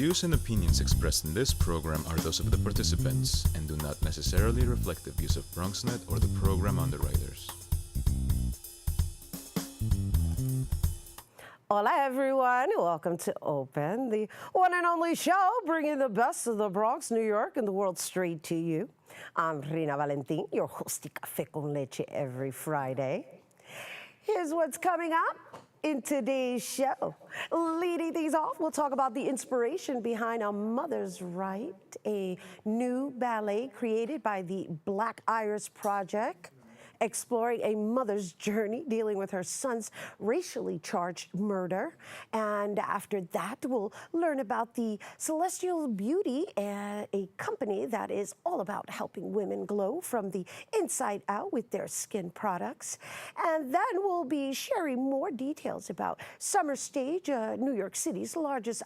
views and opinions expressed in this program are those of the participants and do not necessarily reflect the views of Bronxnet or the program underwriters. Hola everyone, welcome to Open, the one and only show bringing the best of the Bronx, New York, and the world straight to you. I'm Rhina Valentin, your hosty Café con Leche every Friday. Here's what's coming up in today's show. Leading things off, we'll talk about the inspiration behind A Mother's Rite, a new ballet created by the Black Iris Project, exploring a mother's journey dealing with her son's racially charged murder. And after that, we'll learn about the Celestial Beauty, a company that is all about helping women glow from the inside out with their skin products. And then we'll be sharing more details about Summer Stage, New York City's largest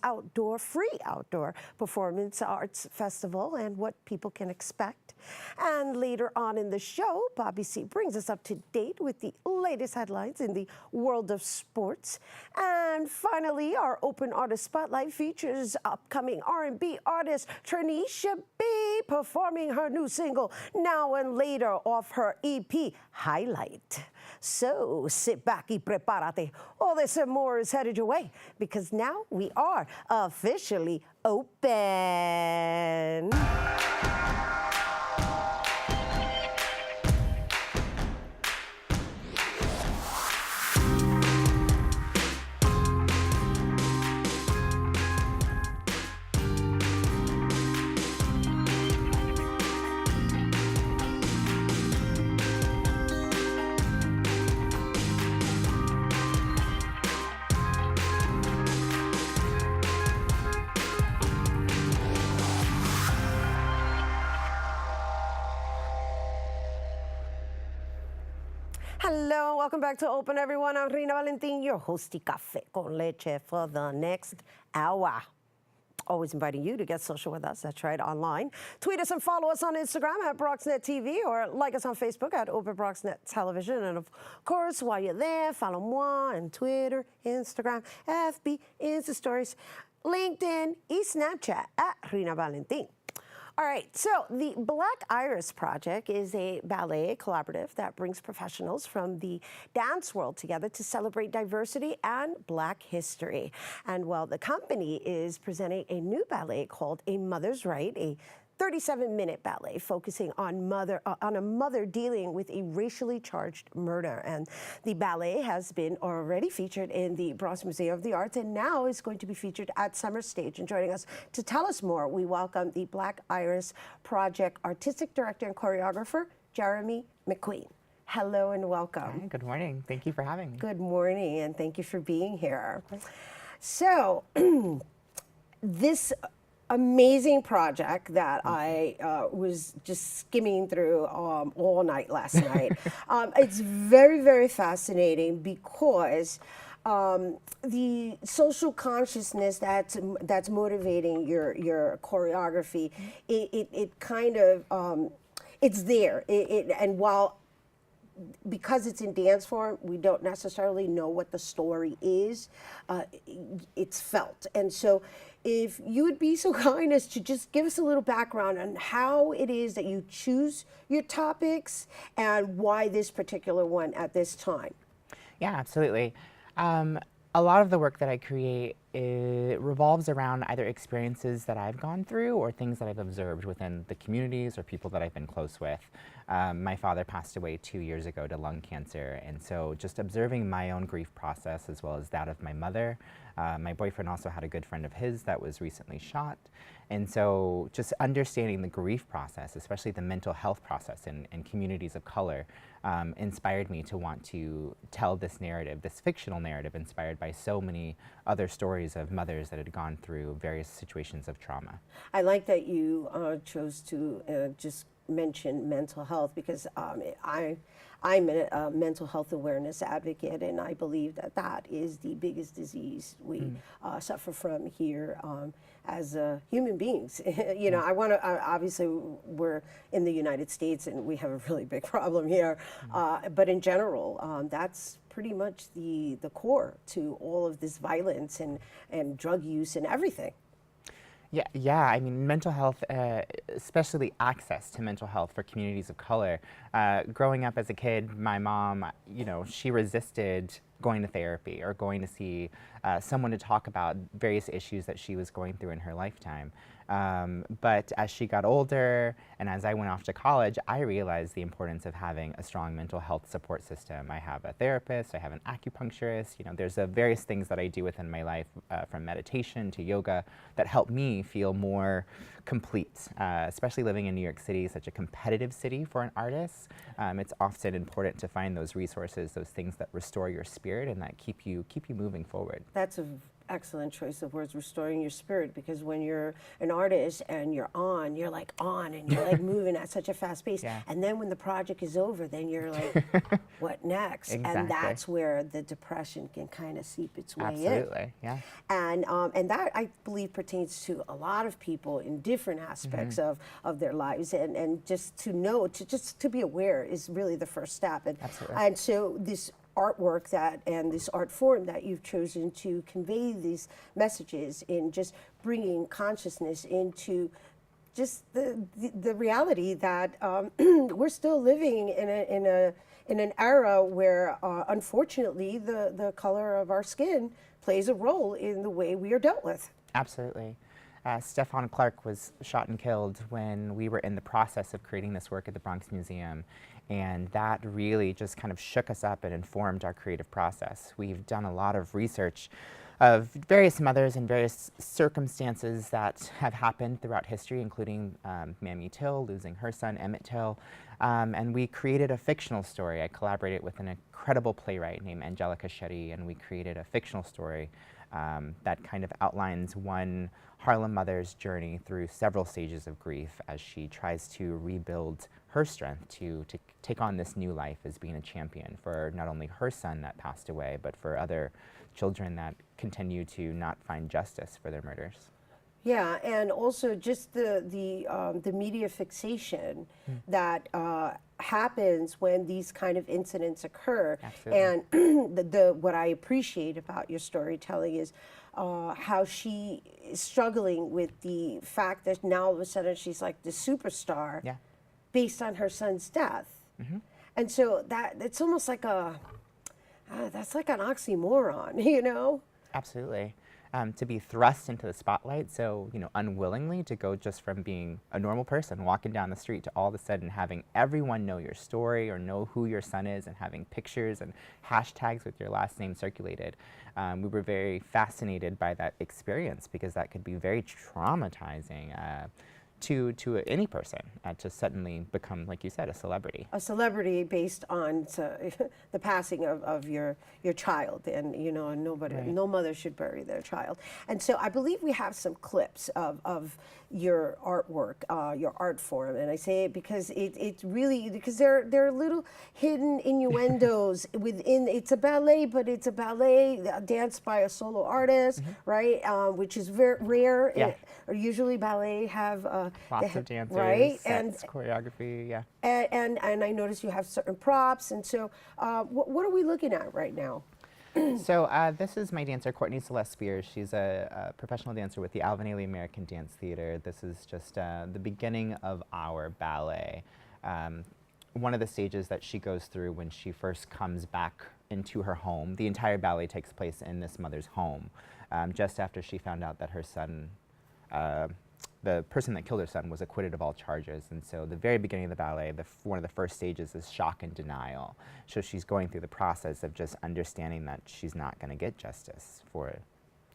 free outdoor performance arts festival, and what people can expect. And later on in the show, Bobby C. brings us up to date with the latest headlines in the world of sports. And finally, our Open Artist Spotlight features upcoming R&B artist Tranisha B. performing her new single, Now and Later, off her EP, Highlight. So sit back y prepárate. All this and more is headed your way, because now we are officially open. Hello, welcome back to Open, everyone. I'm Rhina Valentin, your hosty Café con Leche for the next hour. Always inviting you to get social with us. That's right, online. Tweet us and follow us on Instagram at Bronxnet TV, or like us on Facebook at Open Bronxnet Television. And of course, while you're there, follow moi on Twitter, Instagram, FB, Insta Stories, LinkedIn, and Snapchat at Rhina Valentin. All right, so the Black Iris Project is a ballet collaborative that brings professionals from the dance world together to celebrate diversity and Black history. And well, the company is presenting a new ballet called A Mother's Rite, a 37-minute ballet focusing on a mother dealing with a racially charged murder. And the ballet has been already featured in the Bronx Museum of the Arts and now is going to be featured at Summer Stage. And joining us to tell us more, we welcome the Black Iris Project Artistic Director and Choreographer, Jeremy McQueen. Hello and welcome. Hi, good morning. Thank you for having me. Good morning, and thank you for being here. So, this amazing project that I was just skimming through all night last night. It's very, very fascinating because the social consciousness that's motivating your choreography, it kind of, it's there. And while because it's in dance form, we don't necessarily know what the story is. It's felt. And so if you would be so kind as to just give us a little background on how it is that you choose your topics and why this particular one at this time. Yeah, absolutely. A lot of the work that I create, it revolves around either experiences that I've gone through or things that I've observed within the communities or people that I've been close with. My father passed away 2 years ago to lung cancer, and so just observing my own grief process as well as that of my mother. My boyfriend also had a good friend of his that was recently shot, and so just understanding the grief process, especially the mental health process in communities of color, inspired me to want to tell this narrative, this fictional narrative inspired by so many other stories of mothers that had gone through various situations of trauma. I like that you chose to just mention mental health, because I'm a mental health awareness advocate, and I believe that that is the biggest disease we suffer from here as human beings. You know, I want to, obviously we're in the United States and we have a really big problem here, but in general, that's pretty much the core to all of this violence and drug use and everything. Yeah. I mean, mental health, especially access to mental health for communities of color. Growing up as a kid, my mom, she resisted going to therapy or going to see someone to talk about various issues that she was going through in her lifetime. But as she got older and as I went off to college, I realized the importance of having a strong mental health support system. I have a therapist, I have an acupuncturist, there's various things that I do within my life, from meditation to yoga, that help me feel more complete, especially living in New York City, such a competitive city for an artist. It's often important to find those resources, those things that restore your spirit and that keep you moving forward. That's an excellent choice of words, restoring your spirit, because when you're an artist and you're like on and you're like moving at such a fast pace. Yeah. And then when the project is over, then you're like, what next? Exactly. And that's where the depression can kind of seep its way in. Absolutely, yeah. And that, I believe, pertains to a lot of people in different aspects of their lives. And just to know, just to be aware is really the first step. Absolutely. And so this artwork and this art form that you've chosen to convey these messages in just bringing consciousness into just the reality that we're still living in an era where unfortunately the color of our skin plays a role in the way we are dealt with. Absolutely. Stephon Clark was shot and killed when we were in the process of creating this work at the Bronx Museum. And that really just kind of shook us up and informed our creative process. We've done a lot of research of various mothers and various circumstances that have happened throughout history, including Mamie Till losing her son, Emmett Till. And we created a fictional story. I collaborated with an incredible playwright named Angelica Shetty, and we created a fictional story that kind of outlines one Harlem mother's journey through several stages of grief as she tries to rebuild her strength to take on this new life as being a champion for not only her son that passed away, but for other children that continue to not find justice for their murders. Yeah, and also just the media fixation that happens when these kind of incidents occur. Absolutely. And what I appreciate about your storytelling is how she is struggling with the fact that now all of a sudden she's like the superstar, Yeah. based on her son's death. And so it's almost like that's like an oxymoron, you know? Absolutely. To be thrust into the spotlight so, unwillingly, to go just from being a normal person walking down the street to all of a sudden having everyone know your story or know who your son is and having pictures and hashtags with your last name circulated. We were very fascinated by that experience because that could be very traumatizing to any person to suddenly become, like you said, a celebrity. A celebrity based on the passing of your child, and no mother should bury their child. And so I believe we have some clips of your artwork, your art form, and I say it because it's really, because there are little hidden innuendos within. It's a ballet, but it's a ballet danced by a solo artist, right? Which is very rare. Yeah. Or usually ballet have Lots of dancers, right? sets, choreography, yeah. And I notice you have certain props, and so what are we looking at right now? So this is my dancer, Courtney Celeste Spears. She's a professional dancer with the Alvin Ailey American Dance Theater. This is just the beginning of our ballet. One of the stages that she goes through when she first comes back into her home, the entire ballet takes place in this mother's home, just after she found out that her son, the person that killed her son, was acquitted of all charges. And so the very beginning of the ballet, one of the first stages is shock and denial. So she's going through the process of just understanding that she's not going to get justice for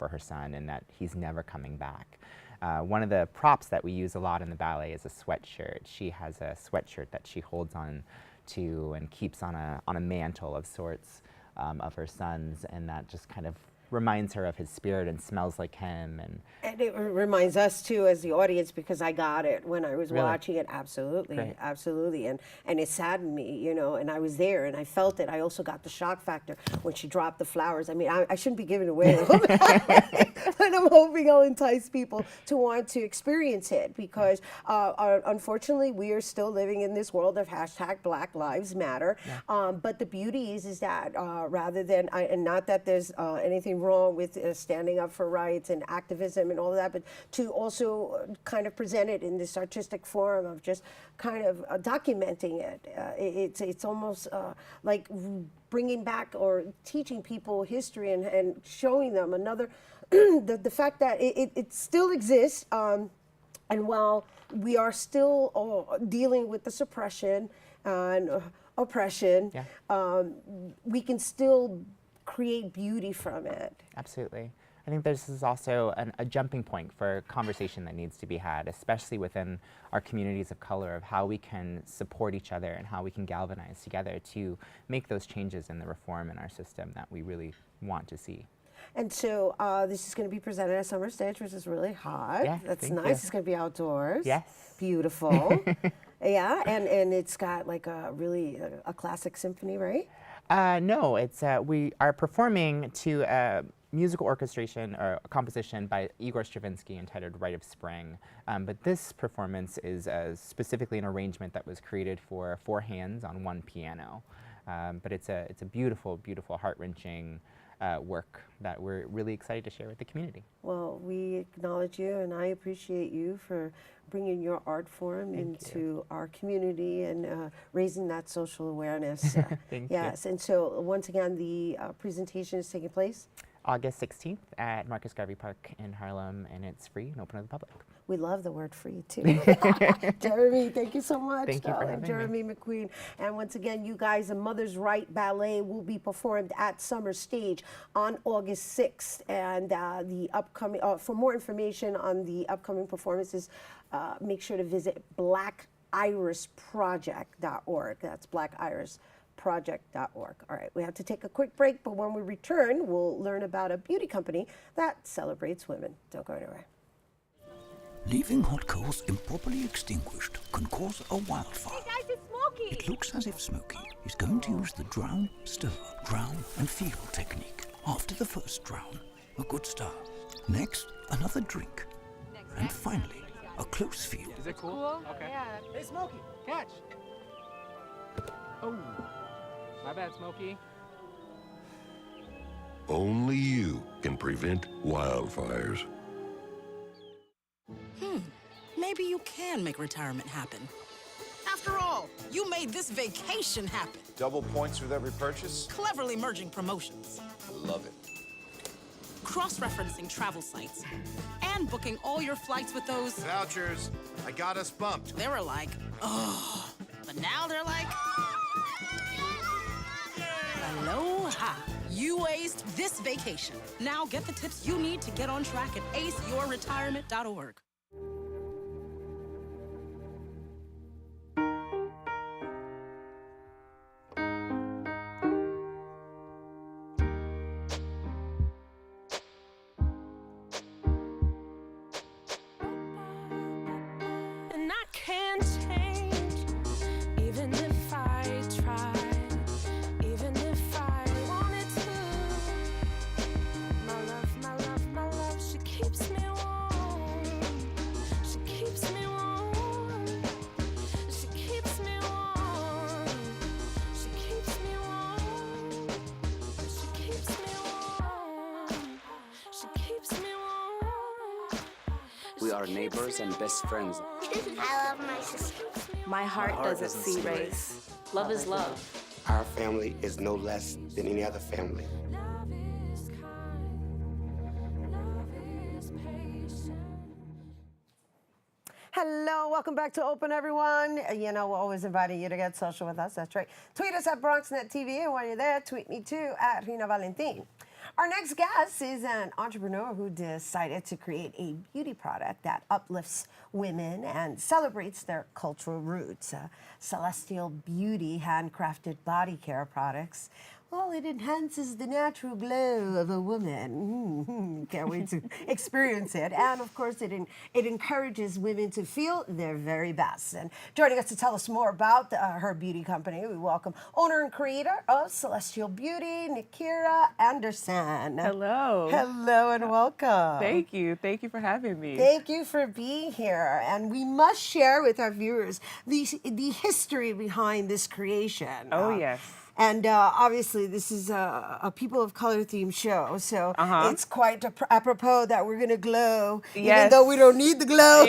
her son and that he's never coming back. One of the props that we use a lot in the ballet is a sweatshirt. She has a sweatshirt that she holds on to and keeps on a mantle of sorts of her son's, and that just kind of reminds her of his spirit and smells like him. And it reminds us too as the audience, because I got it when I was watching it. Absolutely. Great. Absolutely. And it saddened me, and I was there and I felt it. I also got the shock factor when she dropped the flowers. I mean, I shouldn't be giving away a little bit, but I'm hoping I'll entice people to want to experience it, because unfortunately we are still living in this world of hashtag Black Lives Matter. But the beauty is that rather than, and not that there's anything wrong with standing up for rights and activism and all of that, but to also kind of present it in this artistic form of just kind of documenting it. It's almost like bringing back or teaching people history and showing them another, the fact that it still exists. And while we are still dealing with the suppression and oppression, we can still create beauty from it. Absolutely. I think this is also a jumping point for conversation that needs to be had, especially within our communities of color, of how we can support each other and how we can galvanize together to make those changes in the reform in our system that we really want to see. And so this is going to be presented at Summer Stage, which is really hot. Yeah, That's thank nice. you. It's going to be outdoors. Yes. Beautiful. Yeah, and it's got like a really a classic symphony, right? No, it's we are performing to a musical orchestration or a composition by Igor Stravinsky entitled Rite of Spring. But this performance is specifically an arrangement that was created for 4 hands on 1 piano. But it's a beautiful, beautiful, heart-wrenching work that we're really excited to share with the community. Well, we acknowledge you, and I appreciate you for bringing your art form into our community and raising that social awareness. Thank yes, and so once again, the presentation is taking place August 16th at Marcus Garvey Park in Harlem, and it's free and open to the public. We love the word free, too. Jeremy, thank you so much. Thank you for having me. Jeremy McQueen. And once again, you guys, the Mother's Right Ballet will be performed at Summer Stage on August 6th. And the upcoming, for more information on the upcoming performances, make sure to visit blackirisproject.org. That's blackirisproject.org. All right, we have to take a quick break, but when we return, we'll learn about a beauty company that celebrates women. Don't go anywhere. Leaving hot coals improperly extinguished can cause a wildfire. Hey guys, it's Smokey! It looks as if Smokey is going to use the drown, stir, drown and feel technique. After the first drown, a good start. Next, another drink. And finally, a close feel. Is it cool? Okay. Yeah. Hey, Smokey, catch! Oh, my bad, Smokey. Only you can prevent wildfires. Maybe you can make retirement happen. After all, you made this vacation happen. Double points with every purchase? Cleverly merging promotions. Love it. Cross-referencing travel sites. And booking all your flights with those... Vouchers. I got us bumped. They were like, oh. But now they're like... Aloha. You aced this vacation. Now get the tips you need to get on track at aceyourretirement.org. And I can't change, even if I tried, even if I wanted to. My love, she keeps me warm. She keeps me warm. She keeps me warm. She keeps me warm. She keeps me warm. She keeps me warm. We are neighbors and best friends. I love my sister. My heart doesn't see race. Love is love. Our family is no less than any other family. Love is kind. Love is patient. Hello, welcome back to Open, everyone. You know, we're always inviting you to get social with us. That's right. Tweet us at Bronxnet TV, and while you're there, tweet me too at Rhina Valentin. Our next guest is an entrepreneur who decided to create a beauty product that uplifts women and celebrates their cultural roots. Celestial Beauty handcrafted body care products. Well, it enhances the natural glow of a woman. Can't wait to experience it. And of course, it encourages women to feel their very best. And joining us to tell us more about her beauty company, we welcome owner and creator of Celestial Beauty, Nikira Anderson. Hello. Hello and welcome. Thank you. Thank you for having me. Thank you for being here. And we must share with our viewers the history behind this creation. Oh, yes. And obviously, this is a people of color themed show, so it's quite apropos that we're gonna glow, even though we don't need the glow.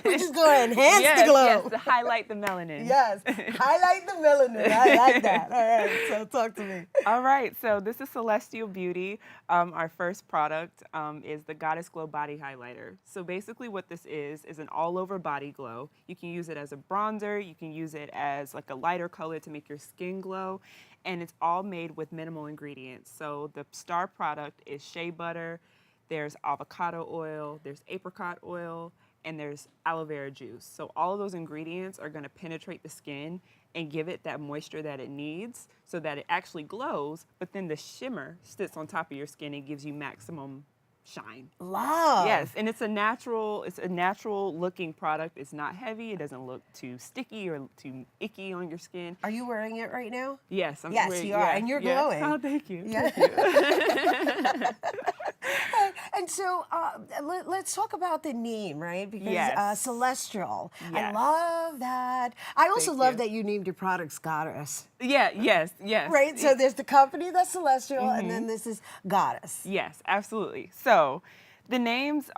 We're just gonna enhance the glow. Yes, to highlight the melanin. Yes, highlight the melanin. I like that. All right, so talk to me. All right, so this is Celestial Beauty. Our first product is the Goddess Glow Body Highlighter. So basically what this is an all-over body glow. You can use it as a bronzer, you can use it as like a lighter color to make your skin glow, and it's all made with minimal ingredients. So the star product is shea butter, there's avocado oil, there's apricot oil, and there's aloe vera juice. So all of those ingredients are gonna penetrate the skin and give it that moisture that it needs so that it actually glows, but then the shimmer sits on top of your skin and gives you maximum shine. Love. Yes, and it's a natural looking product. It's not heavy, it doesn't look too sticky or too icky on your skin. Are you wearing it right now? Yes, I'm yes, wearing, you are, and you're glowing. Oh, thank you. Yeah. Thank you. And so let's talk about the name, right? Because Celestial. Yes. I love that. I also Thank love you. that you named your products Goddess. Yes. Right? So there's the company that's Celestial, and then this is Goddess. Yes, absolutely. So the names,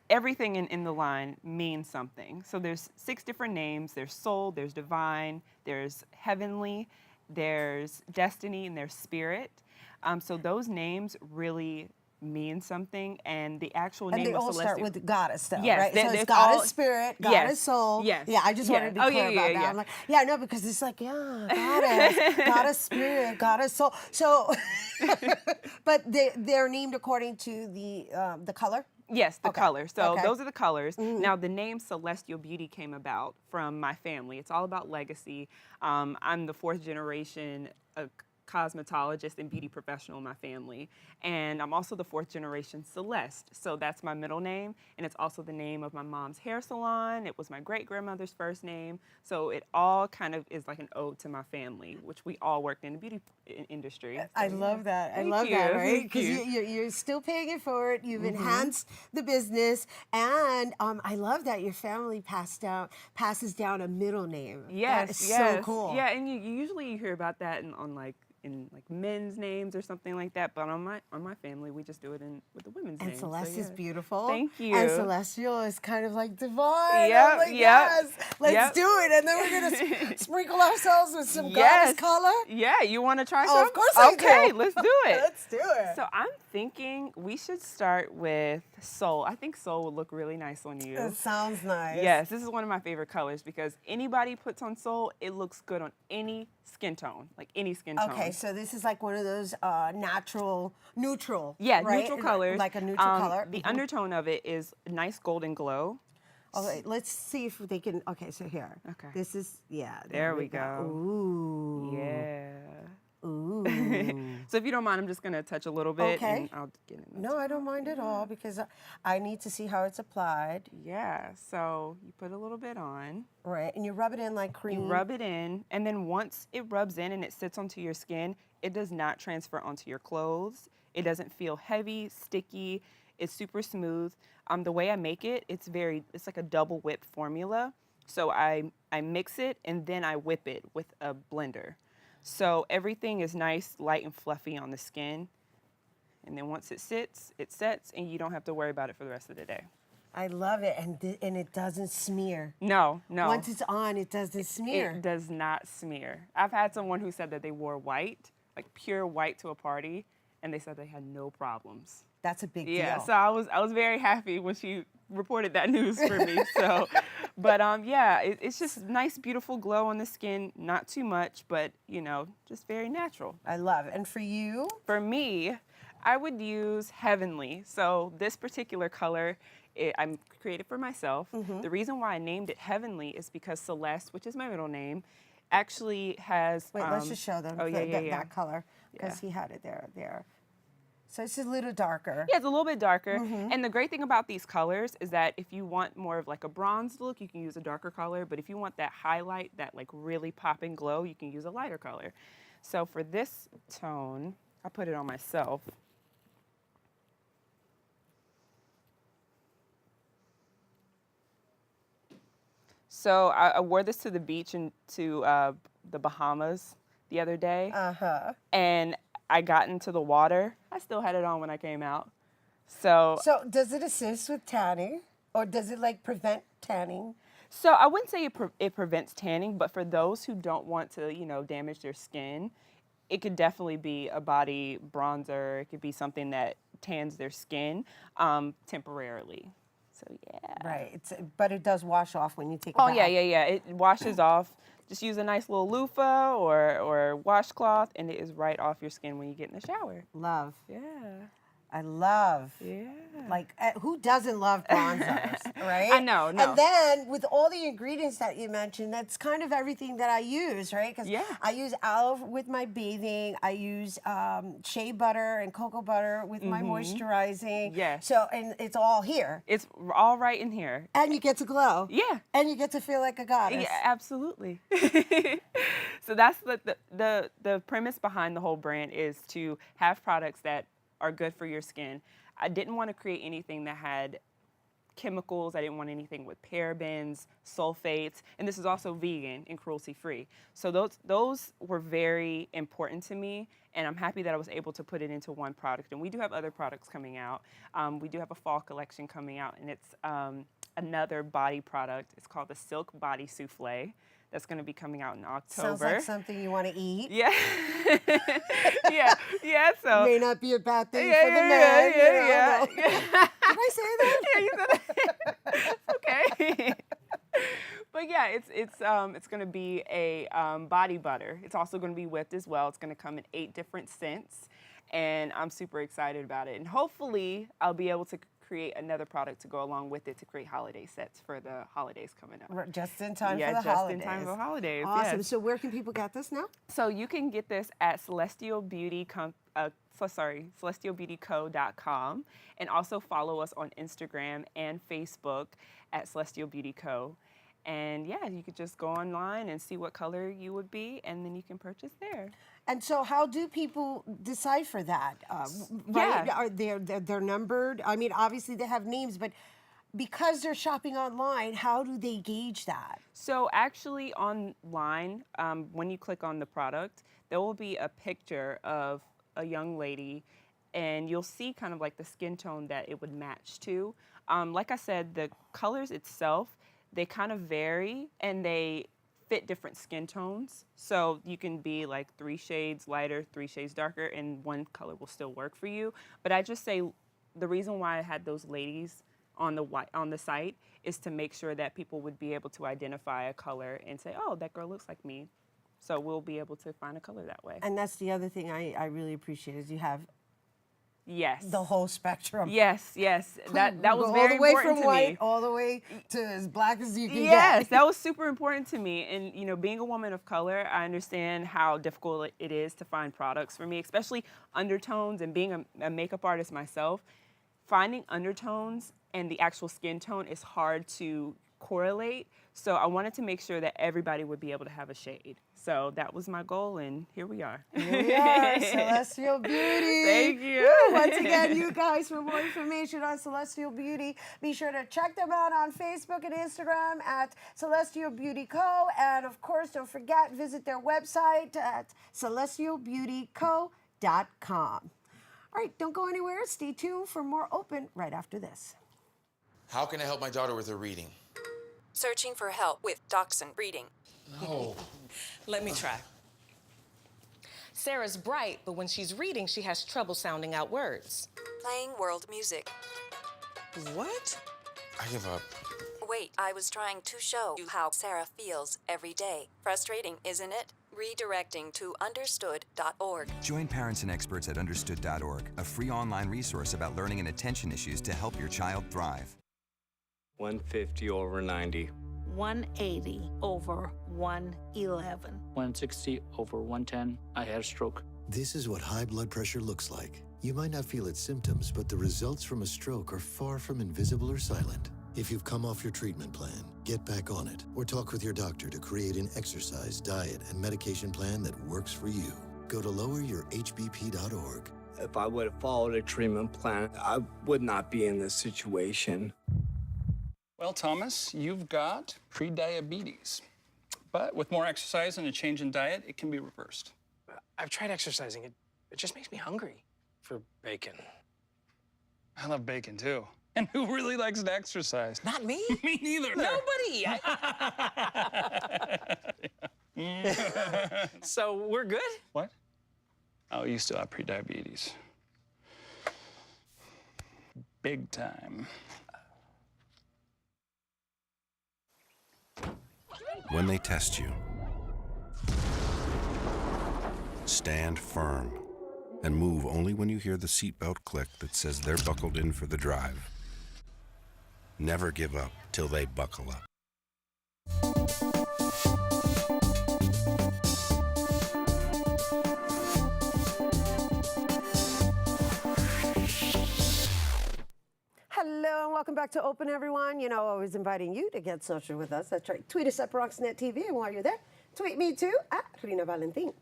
everything in the line means something. So there's 6 different names. There's Soul, there's Divine, there's Heavenly, there's Destiny, and there's Spirit. So those names really mean something, and the actual name And they of all Celestial. start with Goddess, though, Yes, right? So it's it's Goddess all- Spirit, Goddess Soul. Yes. Yeah, I just wanted to be clear about that. I'm like, yeah, no, because it's like, Goddess, Goddess Spirit, Goddess Soul. So, but they're named according to the color? Yes, the color. So Okay. those are the colors. Now, the name Celestial Beauty came about from my family. It's all about legacy. I'm the 4th generation cosmetologist and beauty professional in my family. And I'm also the 4th generation Celeste. So that's my middle name. And it's also the name of my mom's hair salon. It was my great-grandmother's first name. So it all kind of is like an ode to my family, which we all worked in the beauty industry. So, I love that. I Thank love you. that, right? Thank Because you. you're still paying it forward. You've enhanced the business, and I love that your family passes down a middle name. Yes, that is yes. so cool. Yeah, and you usually hear about that in men's names or something like that, but on my family we just do it with the women's And names. Celeste so, is yeah. beautiful. Thank you. And Celestial is kind of like divine. Yep, I'm like, yep, yes, let's yep. do it. And then we're gonna sprinkle ourselves with some Yes. Goddess color. Yeah, you want to try Oh, some? of course I do. Okay, let's do it. Let's do it. So I'm thinking we should start with Soul. I think Soul would look really nice on you. That sounds nice. Yes, this is one of my favorite colors because anybody puts on Soul, it looks good on any skin tone, like any skin tone. Okay, so this is like one of those neutral. Yeah, right? neutral colors. Like a neutral color. The undertone of it is a nice golden glow. Okay, let's see if they can. Okay, so here. Okay. This is, yeah. There we go. Ooh. Yeah. Ooh. So if you don't mind, I'm just gonna touch a little bit. Okay. And I'll get in. No, I don't mind at all because I need to see how it's applied. Yeah. So you put a little bit on. Right, and you rub it in like cream. You rub it in, and then once it rubs in and it sits onto your skin, it does not transfer onto your clothes. It doesn't feel heavy, sticky. It's super smooth. The way I make it, it's like a double whip formula. So I mix it and then I whip it with a blender. So everything is nice, light, and fluffy on the skin. And then once it sits, it sets, and you don't have to worry about it for the rest of the day. I love it, and it doesn't smear. No. Once it's on, it doesn't smear. It does not smear. I've had someone who said that they wore white, like pure white to a party, and they said they had no problems. That's a big deal. Yeah, so I was very happy when she reported that news for me. So, but yeah, it's just nice, beautiful glow on the skin. Not too much, but just very natural. I love it. And for you? For me, I would use Heavenly. So this particular color, I created for myself. The reason why I named it Heavenly is because Celeste, which is my middle name, actually has. Wait, let's just show them that color because Yeah. he had it there. So it's a little darker. Yeah, it's a little bit darker. And the great thing about these colors is that if you want more of like a bronze look, you can use a darker color. But if you want that highlight, that like really popping glow, you can use a lighter color. So for this tone, I put it on myself. So I wore this to the beach and to the Bahamas the other day. Uh-huh. And I got into the water. I still had it on when I came out. So does it assist with tanning, or does it like prevent tanning? So I wouldn't say it prevents tanning, but for those who don't want to, damage their skin, it could definitely be a body bronzer. It could be something that tans their skin temporarily. So yeah. Right. But it does wash off when you take a Oh bath. yeah. It washes off. Just use a nice little loofah or washcloth, and it is right off your skin when you get in the shower. Love. Yeah. I love. Yeah. Like, who doesn't love bronzers, right? I know, no. And then with all the ingredients that you mentioned, that's kind of everything that I use, right? Because I use aloe with my bathing. I use shea butter and cocoa butter with my moisturizing. Yes. So, and it's all here. It's all right in here. And you get to glow. Yeah. And you get to feel like a goddess. Yeah, absolutely. So that's the premise behind the whole brand, is to have products that are good for your skin. I didn't want to create anything that had chemicals. I didn't want anything with parabens, sulfates, and this is also vegan and cruelty-free. So those were very important to me, and I'm happy that I was able to put it into one product. And we do have other products coming out. We do have a fall collection coming out, and it's another body product. It's called the Silk Body Souffle. That's going to be coming out in October. Sounds like something you want to eat. Yeah. yeah. So may not be a bad thing for the man. Yeah. Did I say that? Yeah, you said that. Okay. But yeah, it's going to be a body butter. It's also going to be whipped as well. It's going to come in 8 different scents, and I'm super excited about it. And hopefully, I'll be able to create another product to go along with it to create holiday sets for the holidays coming up. Just in time for the holidays. Yeah, just in time for the holidays. Awesome. Yes. So where can people get this now? So you can get this at celestialbeautyco.com, and also follow us on Instagram and Facebook at Celestial Beauty Co. And yeah, you could just go online and see what color you would be, and then you can purchase there. And so how do people decipher that? Right? Are they're numbered? I mean, obviously they have names, but because they're shopping online, how do they gauge that? So actually online, when you click on the product, there will be a picture of a young lady, and you'll see kind of like the skin tone that it would match to. Like I said, the colors itself, they kind of vary, and they fit different skin tones. So you can be like 3 shades lighter, 3 shades darker, and one color will still work for you. But I just say the reason why I had those ladies on the site is to make sure that people would be able to identify a color and say, oh, that girl looks like me. So we'll be able to find a color that way. And that's the other thing I really appreciate is you have Yes. the whole spectrum. Yes. That was Go very important to me. all the way from white all the way to as black as you can get. Yes, that was super important to me. And being a woman of color, I understand how difficult it is to find products for me, especially undertones. And being a makeup artist myself, finding undertones and the actual skin tone is hard to correlate. So I wanted to make sure that everybody would be able to have a shade. So that was my goal, and here we are. Here we are, Celestial Beauty. Thank you. Woo! Once again, you guys, for more information on Celestial Beauty, be sure to check them out on Facebook and Instagram at Celestial Beauty Co. And of course, don't forget, visit their website at celestialbeautyco.com. All right, don't go anywhere. Stay tuned for more Open right after this. How can I help my daughter with her reading? Searching for help with Dachshund reading. No. Let me try. Sarah's bright, but when she's reading, she has trouble sounding out words. Playing world music. What? I give up. Wait, I was trying to show you how Sarah feels every day. Frustrating, isn't it? Redirecting to understood.org. Join parents and experts at understood.org, a free online resource about learning and attention issues to help your child thrive. 150 over 90. 180 over 111. 160 over 110. I had a stroke. This is what high blood pressure looks like. You might not feel its symptoms, but the results from a stroke are far from invisible or silent. If you've come off your treatment plan, get back on it or talk with your doctor to create an exercise, diet, and medication plan that works for you. Go to loweryourhbp.org. If I would have followed a treatment plan, I would not be in this situation. Well, Thomas, you've got prediabetes. But with more exercise and a change in diet, it can be reversed. I've tried exercising. It just makes me hungry for bacon. I love bacon too. And who really likes to exercise? Not me. Me neither. Nobody. So we're good? What? Oh, you still have prediabetes. Big time. When they test you, stand firm and move only when you hear the seatbelt click that says they're buckled in for the drive. Never give up till they buckle up. Hello and welcome back to Open, everyone. You know, always inviting you to get social with us. That's right. Tweet us at Bronxnet TV, and while you're there, tweet me too at Rhina Valentin.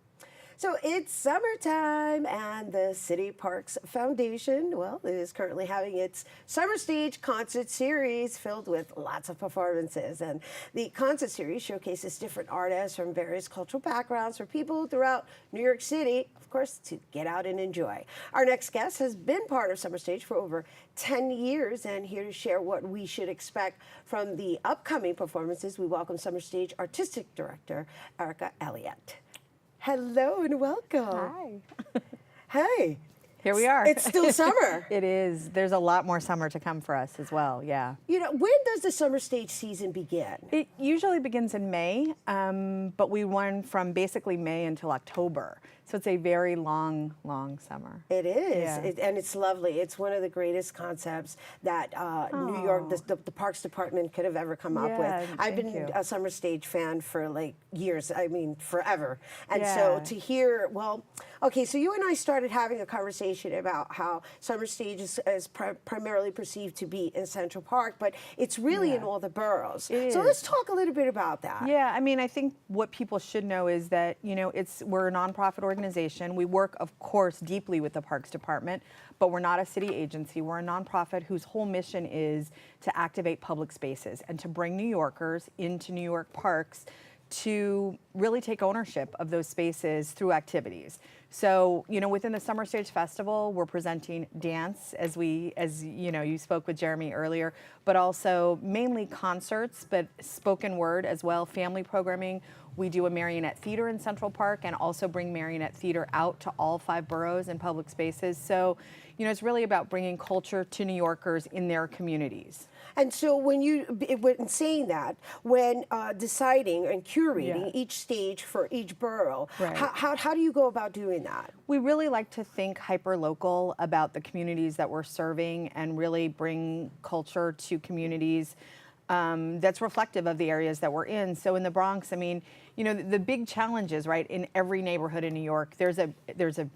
So it's summertime, and the City Parks Foundation, well, is currently having its Summer Stage concert series filled with lots of performances. And the concert series showcases different artists from various cultural backgrounds for people throughout New York City, of course, to get out and enjoy. Our next guest has been part of Summer Stage for over 10 years, and here to share what we should expect from the upcoming performances, we welcome Summer Stage Artistic Director, Erica Elliott. Hello and welcome. Hi. Hey. Here we are. It's still summer. It is. There's a lot more summer to come for us as well, yeah. You know, when does the Summer Stage season begin? It usually begins in May, but we run from basically May until October. So it's a very long, long summer. It is, Yeah. and it's lovely. It's one of the greatest concepts that New York, the Parks Department could have ever come up with. I've been a Summer Stage fan for like years, I mean forever. And so to hear, well, okay, so you and I started having a conversation about how Summer Stage is primarily perceived to be in Central Park, but it's really in all the boroughs. So let's talk a little bit about that. Yeah, I mean, I think what people should know is that, you know, we're a nonprofit organization. We work, of course, deeply with the Parks Department, but we're not a city agency. We're a nonprofit whose whole mission is to activate public spaces and to bring New Yorkers into New York parks to really take ownership of those spaces through activities. So, you know, within the Summer Stage Festival, we're presenting dance, as you know, you spoke with Jeremy earlier, but also mainly concerts, but spoken word as well, family programming. We do a marionette theater in Central Park and also bring marionette theater out to all 5 boroughs and public spaces. So, you know, it's really about bringing culture to New Yorkers in their communities. And so when saying that, when deciding and curating each stage for each borough, how do you go about doing that? We really like to think hyper-local about the communities that we're serving and really bring culture to communities that's reflective of the areas that we're in. So in the Bronx, I mean, you know, the big challenges, right, in every neighborhood in New York, there's a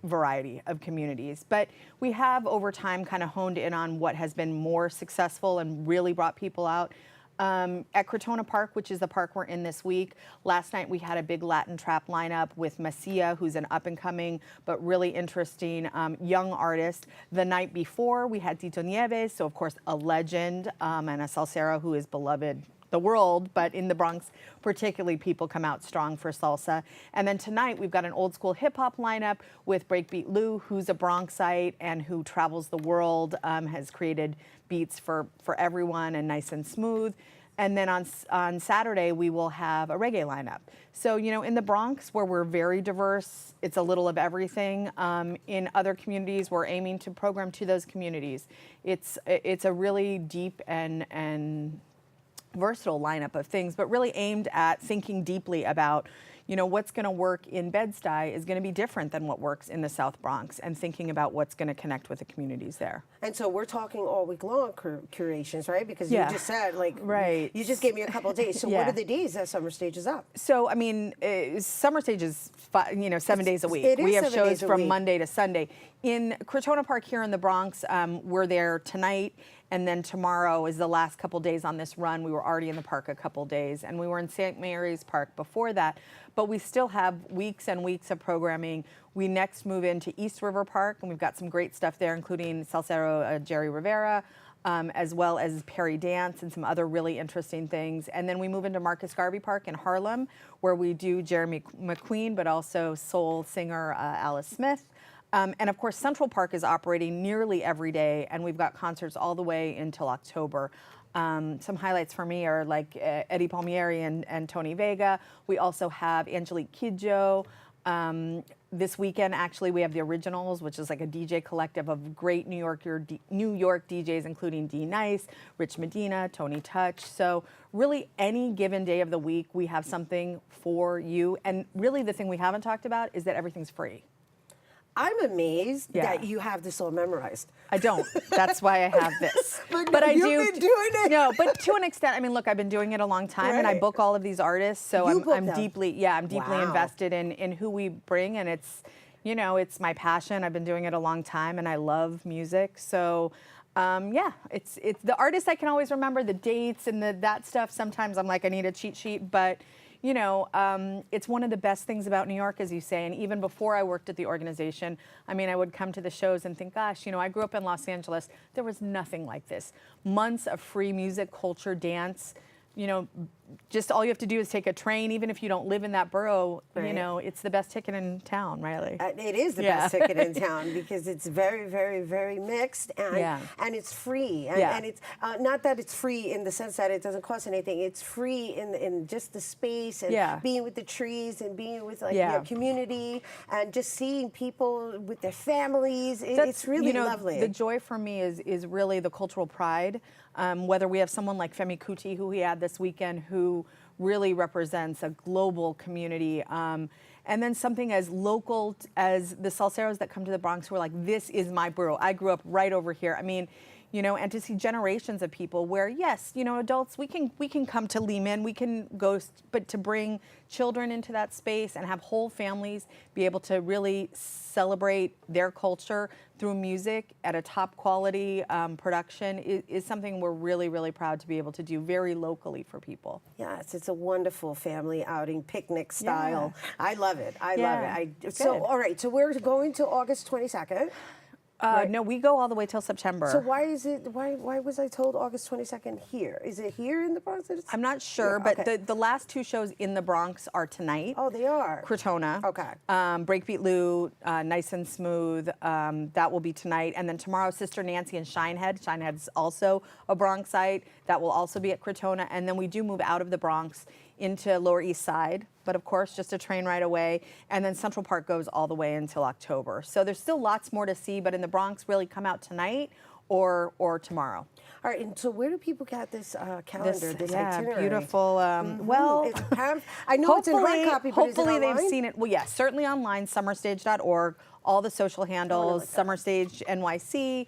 variety of communities, but we have over time kind of honed in on what has been more successful and really brought people out. At Crotona Park, which is the park we're in this week, last night we had a big Latin trap lineup with Macia, who's an up-and-coming but really interesting young artist. The night before, we had Tito Nieves, so of course a legend, and a salsero who is beloved the world, but in the Bronx particularly, people come out strong for salsa. And then tonight we've got an old school hip hop lineup with Breakbeat Lou, who's a Bronxite and who travels the world, has created beats for everyone and nice and smooth. And then on Saturday, we will have a reggae lineup. So, you know, in the Bronx, where we're very diverse, it's a little of everything. In other communities, we're aiming to program to those communities. It's a really deep and versatile lineup of things, but really aimed at thinking deeply about, you know, what's going to work in Bed-Stuy is going to be different than what works in the South Bronx, and thinking about what's going to connect with the communities there. And so we're talking all week long curations, right? Because you just said, like, you just gave me a couple of days. So what are the days that Summer Stage is up? So, I mean, Summer Stage is, 7 days a week. It is we have 7 shows days a from week. Monday to Sunday. In Crotona Park here in the Bronx, we're there tonight. And then tomorrow is the last couple days on this run. We were already in the park a couple days, and we were in St. Mary's Park before that. But we still have weeks and weeks of programming. We next move into East River Park, and we've got some great stuff there, including salsero Jerry Rivera, as well as Perry Dance and some other really interesting things. And then we move into Marcus Garvey Park in Harlem, where we do Jeremy McQueen, but also soul singer Alice Smith. And of course, Central Park is operating nearly every day, and we've got concerts all the way until October. Some highlights for me are like Eddie Palmieri and Tony Vega. We also have Angelique Kidjo. This weekend, actually, we have the Originals, which is like a DJ collective of great New York DJs, including D Nice, Rich Medina, Tony Touch. So really, any given day of the week, we have something for you. And really, the thing we haven't talked about is that everything's free. I'm amazed that you have this all memorized. I don't. That's why I have this. but I you've do. been doing it. No, but to an extent. I mean, look, I've been doing it a long time, and I book all of these artists, so I'm deeply, invested in who we bring, and it's, it's my passion. I've been doing it a long time, and I love music. So, it's the artists I can always remember, the dates and that stuff. Sometimes I'm like, I need a cheat sheet, but. It's one of the best things about New York, as you say, and even before I worked at the organization, I mean, I would come to the shows and think, gosh, I grew up in Los Angeles. There was nothing like this. Months of free music, culture, dance, just all you have to do is take a train, even if you don't live in that borough, it's the best ticket in town, Riley. It is the best ticket in town because it's very, very, very mixed and it's free. And it's not that it's free in the sense that it doesn't cost anything. It's free in just the space and being with the trees and being with community and just seeing people with their families. It's really lovely. The joy for me is really the cultural pride. Whether we have someone like Femi Kuti, who we had this weekend, who really represents a global community, and then something as local as the salseros that come to the Bronx who are like, this is my borough. I grew up right over here. I mean, and to see generations of people where, yes, adults, we can come to Lehman, we can go, but to bring children into that space and have whole families be able to really celebrate their culture through music at a top quality production is something we're really, really proud to be able to do very locally for people. Yes, it's a wonderful family outing, picnic style. Yeah. I love it. I love it. So, all right, so we're going to August 22nd. No, we go all the way till September. So why was I told August 22nd here? Is it here in the Bronx? I'm not sure, but the last two shows in the Bronx are tonight. Oh, they are? Crotona. Okay. Breakbeat Lou, Nice and Smooth, that will be tonight. And then tomorrow, Sister Nancy and Shinehead. Shinehead's also a Bronxite. That will also be at Crotona. And then we do move out of the Bronx into Lower East Side, but of course just a train ride away, and then Central Park goes all the way until October. So there's still lots more to see, but in the Bronx, really come out tonight or tomorrow. All right, and so where do people get this calendar, this itinerary? Beautiful. Well, it's I know it's in hard copy, but hopefully is it online? they've seen it. Well, yes, certainly online, summerstage.org, all the social handles, Summerstage NYC,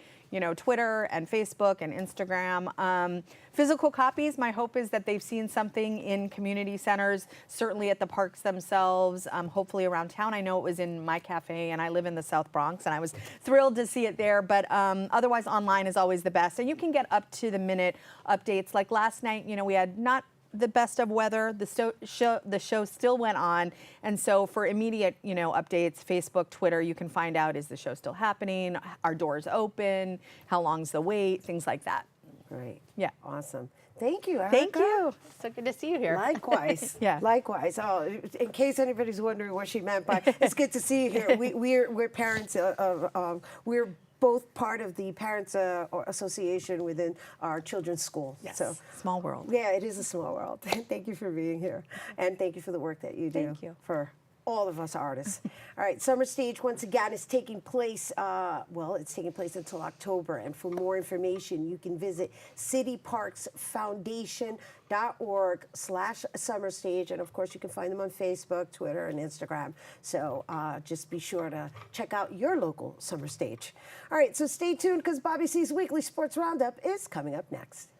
Twitter and Facebook and Instagram. Physical copies, my hope is that they've seen something in community centers, certainly at the parks themselves, hopefully around town. I know it was in my cafe, and I live in the South Bronx, and I was thrilled to see it there, but otherwise online is always the best. And you can get up-to-the-minute updates. Like last night, we had not the best of weather. The show still went on, and so for immediate, updates, Facebook, Twitter, you can find out, is the show still happening? Are doors open? How long's the wait? Things like that. Great. Yeah. Awesome. Thank you, Erica. Thank you. So good to see you here. Likewise. Yeah. Likewise. Oh, in case anybody's wondering what she meant by it's good to see you here. We're parents of we're both part of the Parents Association within our children's school. Yes. So, small world. Yeah, it is a small world. Thank you for being here. And thank you for the work that you do. Thank you. For all of us artists. All right, Summer Stage once again is taking place, it's taking place until October. And for more information, you can visit cityparksfoundation.org/summerstage. And of course, you can find them on Facebook, Twitter, and Instagram. So just be sure to check out your local Summer Stage. All right, so stay tuned because Bobby C's Weekly Sports Roundup is coming up next.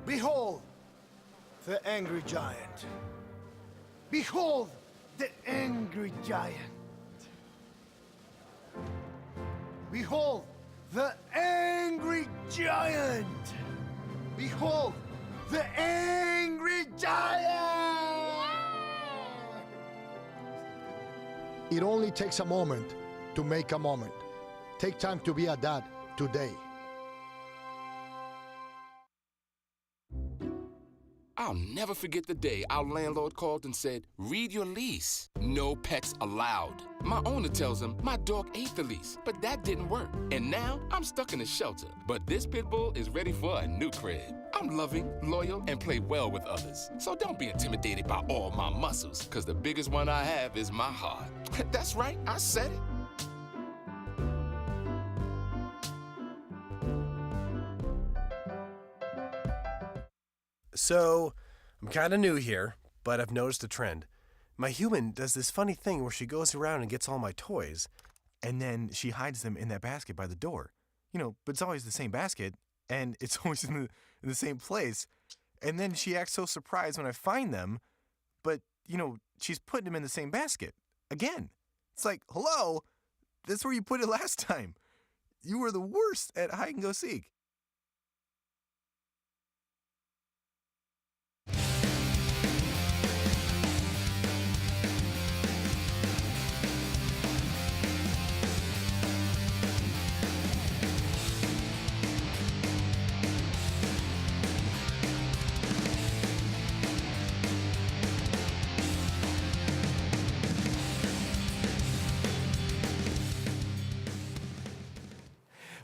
Behold, the angry giant. Behold, the angry giant. Behold, the angry giant. Behold, the angry giant. It only takes a moment to make a moment. Take time to be a dad today. I'll never forget the day our landlord called and said, read your lease. No pets allowed. My owner tells him my dog ate the lease, but that didn't work. And now I'm stuck in a shelter. But this pit bull is ready for a new crib. I'm loving, loyal, and play well with others. So don't be intimidated by all my muscles, because the biggest one I have is my heart. That's right, I said it. So, I'm kind of new here, but I've noticed a trend. My human does this funny thing where she goes around and gets all my toys, and then she hides them in that basket by the door. You know, but it's always the same basket, and it's always in the same place. And then she acts so surprised when I find them, but, you know, she's putting them in the same basket. Again. It's like, hello? That's where you put it last time. You were the worst at hide and go seek.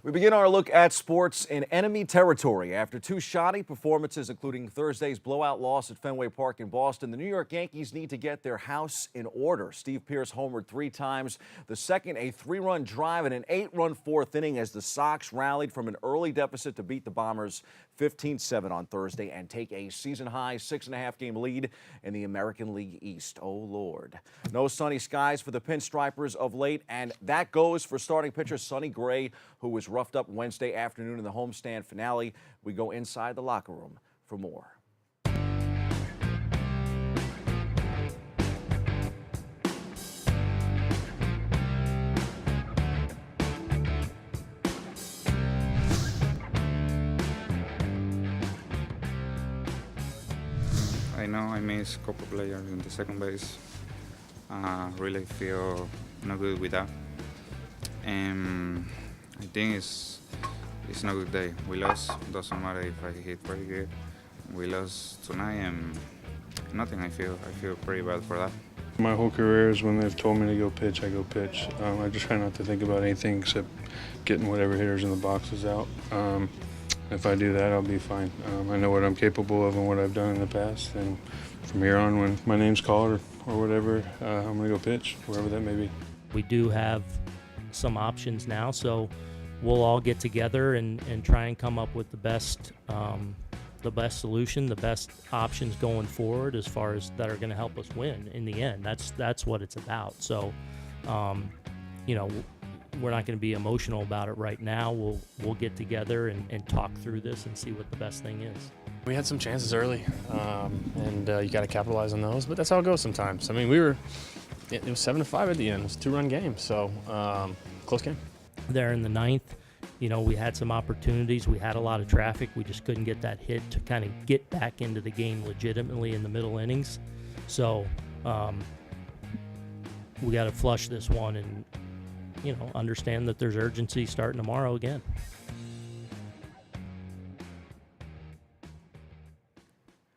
We begin our look at sports in enemy territory. After two shoddy performances, including Thursday's blowout loss at Fenway Park in Boston, the New York Yankees need to get their house in order. Steve Pearce homered 3 times. The second, a 3-run drive and an 8-run fourth inning as the Sox rallied from an early deficit to beat the Bombers 15-7 on Thursday and take a season-high 6.5-game lead in the American League East. Oh, Lord. No sunny skies for the Pinstripers of late, and that goes for starting pitcher Sonny Gray, who was roughed up Wednesday afternoon in the homestand finale. We go inside the locker room for more. I know I missed a couple players in the second base. Really feel not good with that. I think it's not a good day. We lost. Doesn't matter if I hit pretty good. We lost tonight and nothing. I feel pretty bad for that. My whole career is when they've told me to go pitch, I go pitch. I just try not to think about anything except getting whatever hitters in the boxes out. If I do that, I'll be fine. I know what I'm capable of and what I've done in the past, and from here on, when my name's called or whatever, I'm going to go pitch, wherever that may be. We do have some options now, so we'll all get together and try and come up with the best solution, the best options going forward as far as that are going to help us win in the end. That's what it's about. So, you know, we're not going to be emotional about it right now. We'll get together and talk through this and see what the best thing is. We had some chances early, and you got to capitalize on those. But that's how it goes sometimes. I mean, it was 7-5 at the end. It was a 2-run game, so close game. There in the 9th, you know, we had some opportunities. We had a lot of traffic. We just couldn't get that hit to kind of get back into the game legitimately in the middle innings. So we got to flush this one and, you know, understand that there's urgency starting tomorrow again.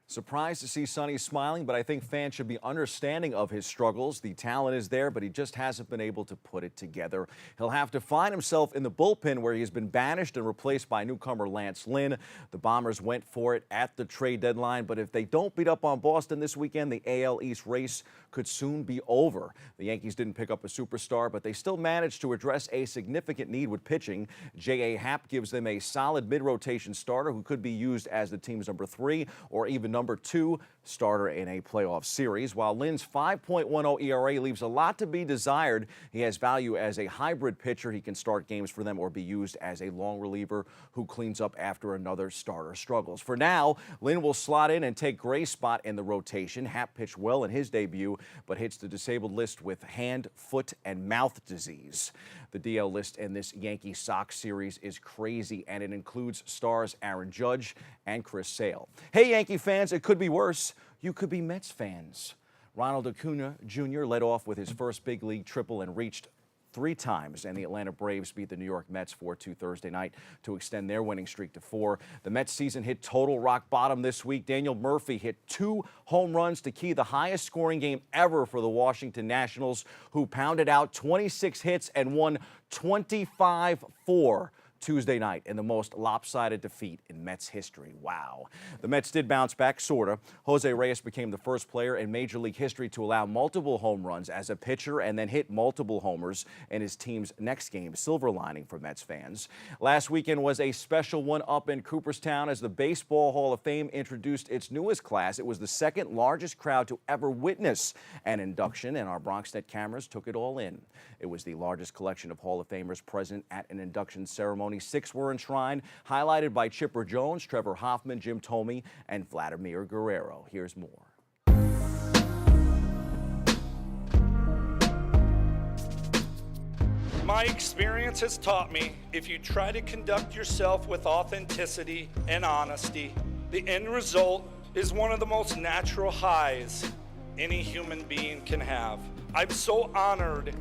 Surprised to see Sonny smiling, but I think fans should be understanding of his struggles. The talent is there, but he just hasn't been able to put it together. He'll have to find himself in the bullpen, where he has been banished and replaced by newcomer Lance Lynn. The Bombers went for it at the trade deadline, but if they don't beat up on Boston this weekend, the AL East race could soon be over. The Yankees didn't pick up a superstar, but they still managed to address a significant need with pitching. J.A. Happ gives them a solid mid-rotation starter who could be used as the team's number 3 or even number 2 starter in a playoff series. While Lynn's 5.10 ERA leaves a lot to be desired, he has value as a hybrid pitcher. He can start games for them or be used as a long reliever who cleans up after another starter struggles. For now, Lynn will slot in and take Gray's spot in the rotation. Happ pitched well in his debut, but hits the disabled list with hand, foot, and mouth disease. The DL list in this Yankee-Sox series is crazy, and it includes stars Aaron Judge and Chris Sale. Hey, Yankee fans, it could be worse. You could be Mets fans. Ronald Acuna Jr. led off with his first big league triple and reached 3 times, and the Atlanta Braves beat the New York Mets 4-2 Thursday night to extend their winning streak to 4. The Mets season hit total rock bottom this week. Daniel Murphy hit 2 home runs to key the highest scoring game ever for the Washington Nationals, who pounded out 26 hits and won 25-4. Tuesday night in the most lopsided defeat in Mets history. Wow. The Mets did bounce back, sorta. Jose Reyes became the first player in Major League history to allow multiple home runs as a pitcher and then hit multiple homers in his team's next game. Silver lining for Mets fans. Last weekend was a special one up in Cooperstown as the Baseball Hall of Fame introduced its newest class. It was the second largest crowd to ever witness an induction, and our Bronxnet cameras took it all in. It was the largest collection of Hall of Famers present at an induction ceremony. 6 were enshrined, highlighted by Chipper Jones, Trevor Hoffman, Jim Thome, and Vladimir Guerrero. Here's more. My experience has taught me if you try to conduct yourself with authenticity and honesty, the end result is one of the most natural highs any human being can have. I'm so honored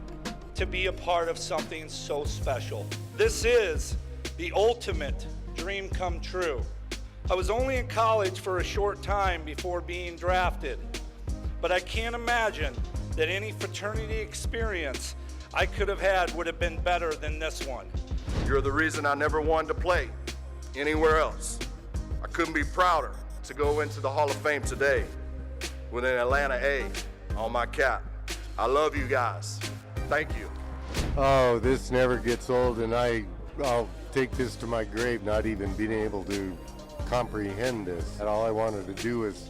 to be a part of something so special. This is the ultimate dream come true. I was only in college for a short time before being drafted, but I can't imagine that any fraternity experience I could have had would have been better than this one. You're the reason I never wanted to play anywhere else. I couldn't be prouder to go into the Hall of Fame today with an Atlanta A on my cap. I love you guys. Thank you. Oh, this never gets old, and I'll take this to my grave, not even being able to comprehend this. And all I wanted to do was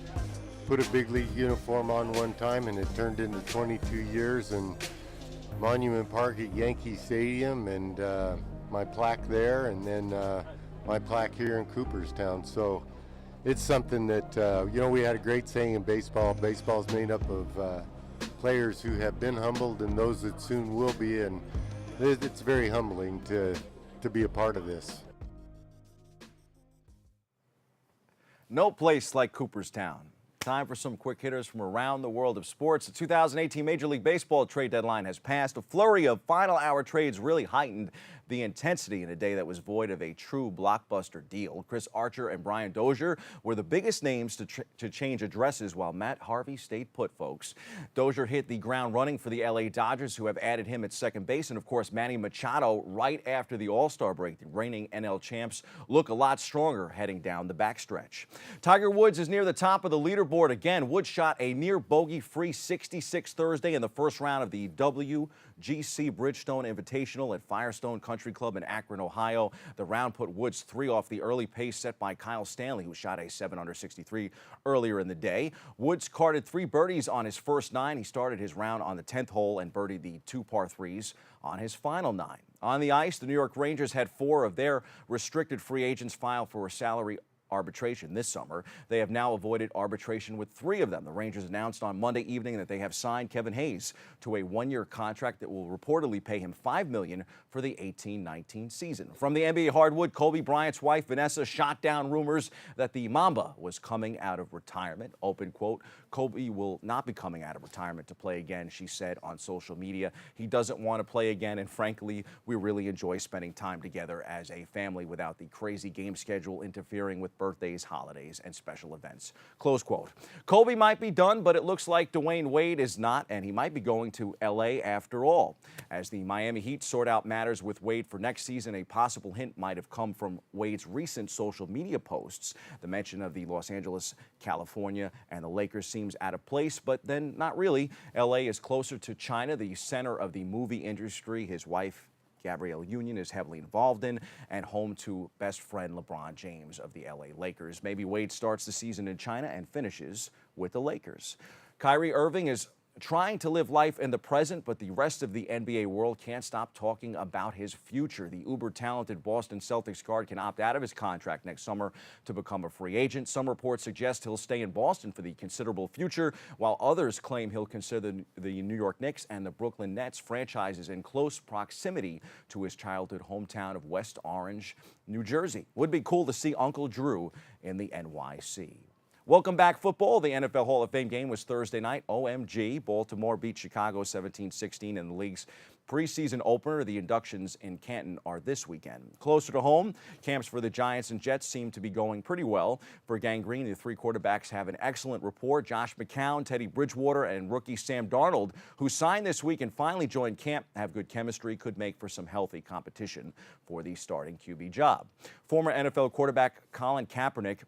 put a big league uniform on one time, and it turned into 22 years, and Monument Park at Yankee Stadium, and my plaque there, and then my plaque here in Cooperstown. So it's something that, we had a great saying in baseball. Baseball's made up of players who have been humbled and those that soon will be, and it's very humbling to be a part of this. No place like Cooperstown. Time for some quick hitters from around the world of sports. The 2018 Major League Baseball trade deadline has passed. A flurry of final hour trades really heightened the intensity in a day that was void of a true blockbuster deal. Chris Archer and Brian Dozier were the biggest names to change addresses, while Matt Harvey stayed put, folks. Dozier hit the ground running for the LA Dodgers, who have added him at second base, and of course Manny Machado right after the All-Star break. The reigning NL champs look a lot stronger heading down the backstretch. Tiger Woods is near the top of the leaderboard again. Woods shot a near bogey-free 66 Thursday in the first round of the WGC Bridgestone Invitational at Firestone Country Club in Akron, Ohio. The round put Woods 3 off the early pace set by Kyle Stanley, who shot a 7 under 63 earlier in the day. Woods carded 3 birdies on his first 9. He started his round on the 10th hole and birdied the 2 par 3s on his final 9. On the ice, the New York Rangers had 4 of their restricted free agents file for a salary arbitration this summer. They have now avoided arbitration with 3 of them. The Rangers announced on Monday evening that they have signed Kevin Hayes to a 1-year contract that will reportedly pay him $5 million for the 18-19 season. From the NBA hardwood, Kobe Bryant's wife Vanessa shot down rumors that the Mamba was coming out of retirement. Open quote, Kobe will not be coming out of retirement to play again, she said on social media. He doesn't want to play again, and frankly, we really enjoy spending time together as a family without the crazy game schedule interfering with birthdays, holidays, and special events. Close quote. Kobe might be done, but it looks like Dwayne Wade is not, and he might be going to LA after all. As the Miami Heat sort out matters with Wade for next season, a possible hint might have come from Wade's recent social media posts. The mention of the Los Angeles, California, and the Lakers seems out of place, but then not really. LA is closer to China, the center of the movie industry. His wife, Gabrielle Union, is heavily involved in, and home to best friend LeBron James of the LA Lakers. Maybe Wade starts the season in China and finishes with the Lakers. Kyrie Irving is trying to live life in the present, but the rest of the NBA world can't stop talking about his future. The uber-talented Boston Celtics guard can opt out of his contract next summer to become a free agent. Some reports suggest he'll stay in Boston for the considerable future, while others claim he'll consider the New York Knicks and the Brooklyn Nets, franchises in close proximity to his childhood hometown of West Orange, New Jersey. Would be cool to see Uncle Drew in the NYC. Welcome back, football. The NFL Hall of Fame game was Thursday night. OMG. Baltimore beat Chicago 17-16 in the league's preseason opener. The inductions in Canton are this weekend. Closer to home, camps for the Giants and Jets seem to be going pretty well. For Gang Green, the three quarterbacks have an excellent rapport. Josh McCown, Teddy Bridgewater, and rookie Sam Darnold, who signed this week and finally joined camp, have good chemistry, could make for some healthy competition for the starting QB job. Former NFL quarterback Colin Kaepernick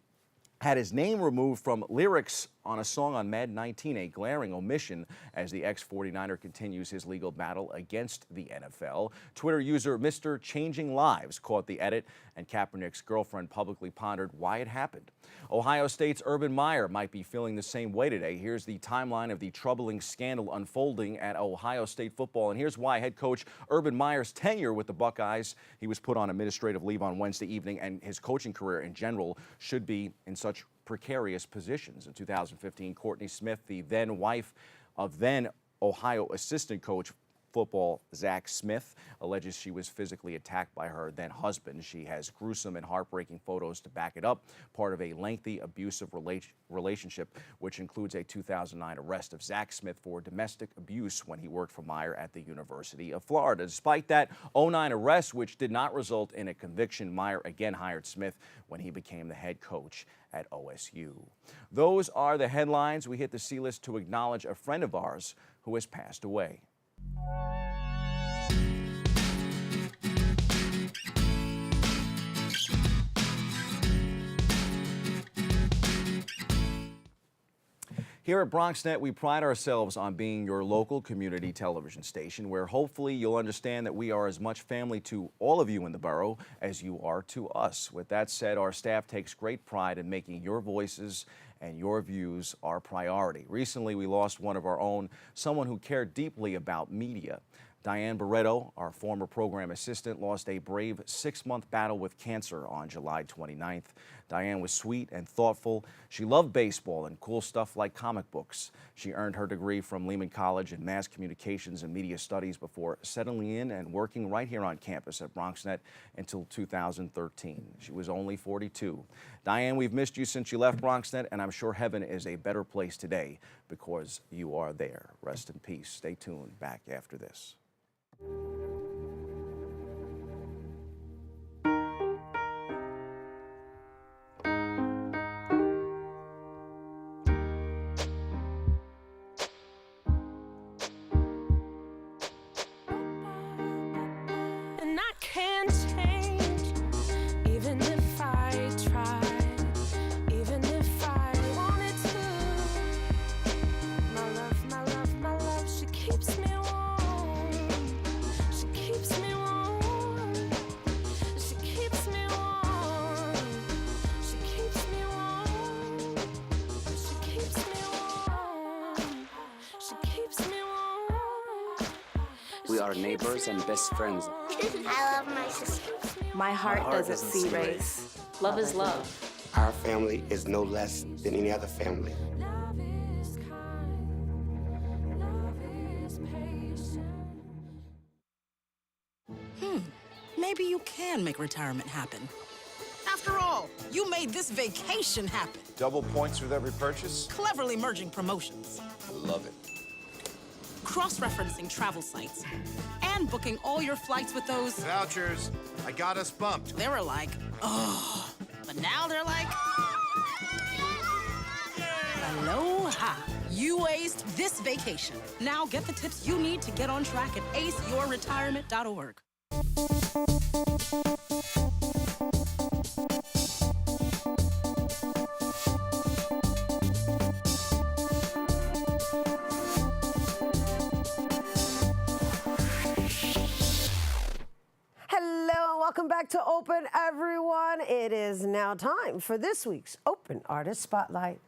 had his name removed from lyrics on a song on Madden 19, a glaring omission as the ex-49er continues his legal battle against the NFL. Twitter user Mr. Changing Lives caught the edit, and Kaepernick's girlfriend publicly pondered why it happened. Ohio State's Urban Meyer might be feeling the same way today. Here's the timeline of the troubling scandal unfolding at Ohio State football, and here's why head coach Urban Meyer's tenure with the Buckeyes, he was put on administrative leave on Wednesday evening, and his coaching career in general should be in such precarious positions. In 2015, Courtney Smith, the then wife of then Ohio assistant coach football Zach Smith, alleges she was physically attacked by her then husband. She has gruesome and heartbreaking photos to back it up, part of a lengthy abusive relationship, which includes a 2009 arrest of Zach Smith for domestic abuse when he worked for Meyer at the University of Florida. Despite that 2009 arrest, which did not result in a conviction, Meyer again hired Smith when he became the head coach at OSU. Those are the headlines. We hit the C-list to acknowledge a friend of ours who has passed away. Here at Bronxnet, we pride ourselves on being your local community television station, where hopefully you'll understand that we are as much family to all of you in the borough as you are to us. With that said, our staff takes great pride in making your voices and your views our priority. Recently, we lost one of our own, someone who cared deeply about media. Diane Barreto, our former program assistant, lost a brave 6-month battle with cancer on July 29th. Diane was sweet and thoughtful. She loved baseball and cool stuff like comic books. She earned her degree from Lehman College in Mass Communications and Media Studies before settling in and working right here on campus at Bronxnet until 2013. She was only 42. Diane, we've missed you since you left Bronxnet, and I'm sure heaven is a better place today because you are there. Rest in peace. Stay tuned. Back after this. And I can't change, even if I tried, even if I wanted to. My love, my love, my love, she keeps me warm. She keeps me warm. She keeps me warm. She keeps me warm. She keeps me warm. She keeps me warm. We are neighbors and best friends. I love my sister. My heart doesn't see race. Love is love. Our family is no less than any other family. Maybe you can make retirement happen. After all, you made this vacation happen. Double points with every purchase? Cleverly merging promotions. Love it. Cross-referencing travel sites. And booking all your flights with those... Vouchers. I got us bumped. They were like, oh. But now they're like... Aloha. You aced this vacation. Now get the tips you need to get on track at aceyourretirement.org. Hello, welcome back to Open, everyone. It is now time for this week's Open Artist Spotlight.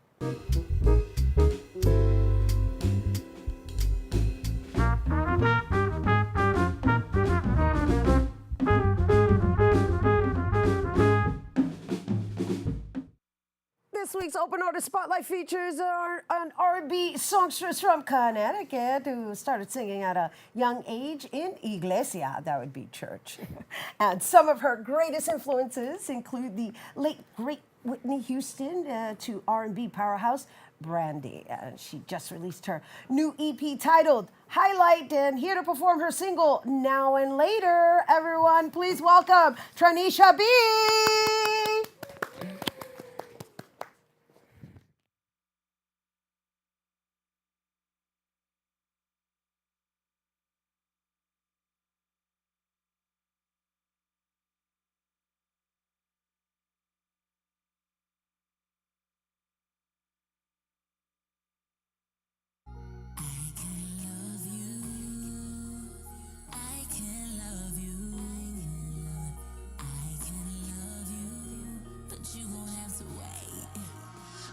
This week's Open Artist Spotlight features an R&B songstress from Connecticut who started singing at a young age in iglesia, that would be church. And some of her greatest influences include the late, great Whitney Houston to R&B powerhouse Brandy. She just released her new EP titled Highlight, and here to perform her single Now and Later, everyone, please welcome Tranisha B.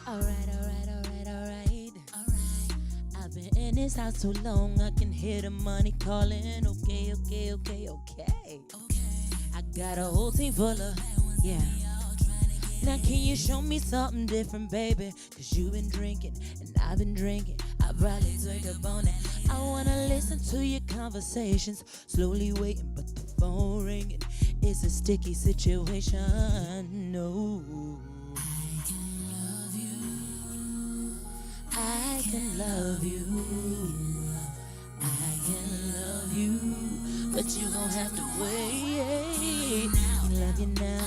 Alright. I've been in this house too long, I can hear the money calling. Okay. I got a whole team full of, yeah. Now can you show me something different, baby? Cause you've been drinking, and I've been drinking. I probably took up on it. I wanna listen to your conversations. Slowly waiting, but the phone ringing. It's a sticky situation, no. I can love you, but you gon' have to wait. Love you now,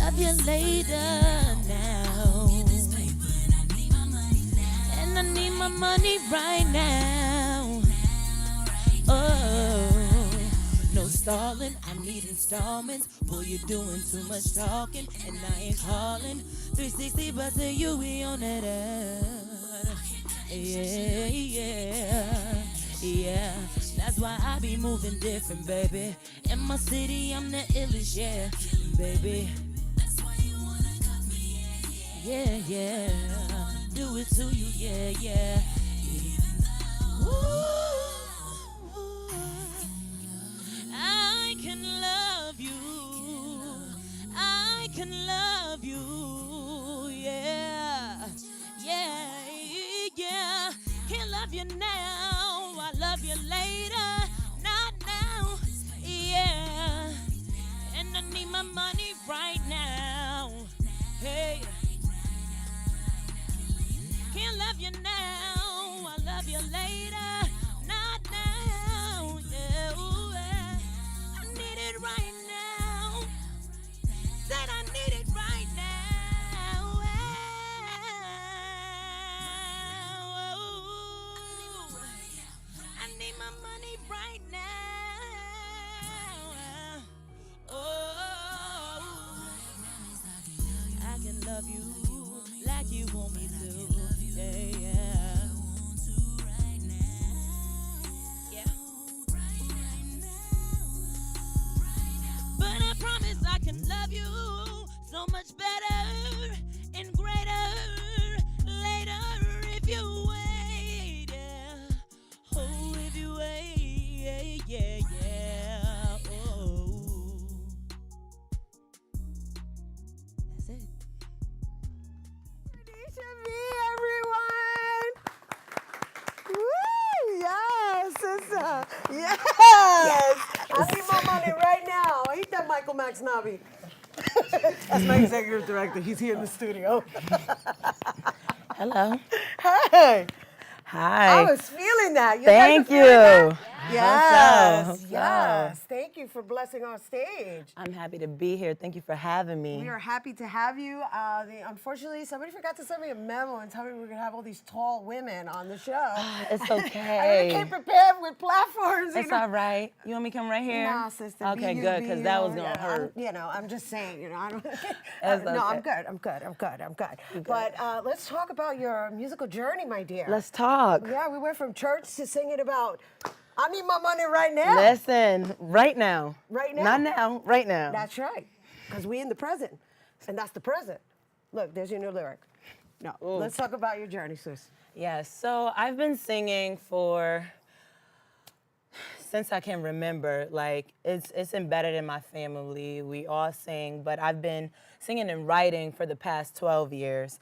love you later now. And I need my money right now. Oh, no stalling, I need installments. Boy, you're doing too much talking, and I ain't calling. 360, but to you, we on that ass. Yeah. That's why I be moving different, baby. In my city, I'm the illest, yeah, baby. Yeah. Do it to you, yeah. Ooh, I can love you. I can love you, yeah. Can't love you now, I love you later, not now, yeah. And I need my money right now, hey. Can't love you now, I love you later, not now, yeah. Ooh, yeah. I need it right now, said I need it right now. My money right now. Oh, I can love you like you want me to. Yeah. But I promise I can love you so much better and greater later if you wait. Oh, if you wait, yeah. Oh, that's it. Tranisha B, everyone. Woo! Yes, sister. Yes. I need my money right now. Ain't that Michael Max Nabi? That's my executive director. He's here in the studio. Hello. Hey. Hi. I was feeling that. Thank you. Yes. So. Yes. Thank you for blessing our stage. I'm happy to be here. Thank you for having me. We are happy to have you. Unfortunately, somebody forgot to send me a memo and tell me we were going to have all these tall women on the show. It's okay. I really came prepared with platforms. It's all right. You want me to come right here? No, sister. Okay, good, because that was going to hurt. I'm just saying, I don't. Okay. No, I'm good. But let's talk about your musical journey, my dear. Let's talk. Yeah, we went from church to singing about, I need my money right now. Listen, right now. Right now. Not now, right now. That's right, because we in the present, and that's the present. Look, there's your new lyric. No, let's talk about your journey, sis. Yes, so I've been singing since I can remember. Like, it's embedded in my family. We all sing, but I've been singing and writing for the past 12 years.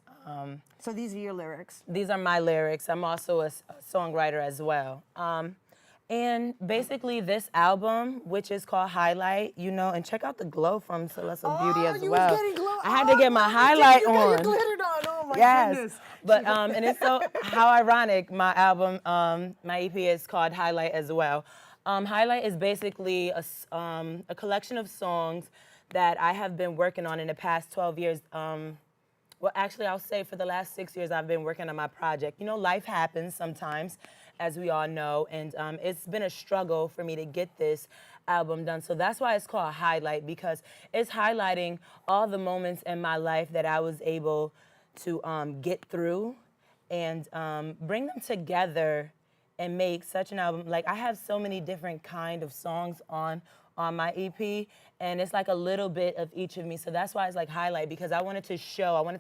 So these are your lyrics? These are my lyrics. I'm also a songwriter as well. And basically this album, which is called Highlight, you know, and check out the glow from Celestial Beauty as you well. was getting glow. I had to get my highlight you on. got your glitter on. Oh my goodness. But and it's so how ironic. My album, my EP is called Highlight as well. Highlight is basically a collection of songs that I have been working on in the past 12 years. Well, actually, I'll say for the last 6 years, I've been working on my project. You know, life happens sometimes, as we all know, and it's been a struggle for me to get this album done. So that's why it's called Highlight, because it's highlighting all the moments in my life that I was able to get through and bring them together and make such an album. Like, I have so many different kind of songs on my EP, and it's like a little bit of each of me. So that's why it's like Highlight, because I wanted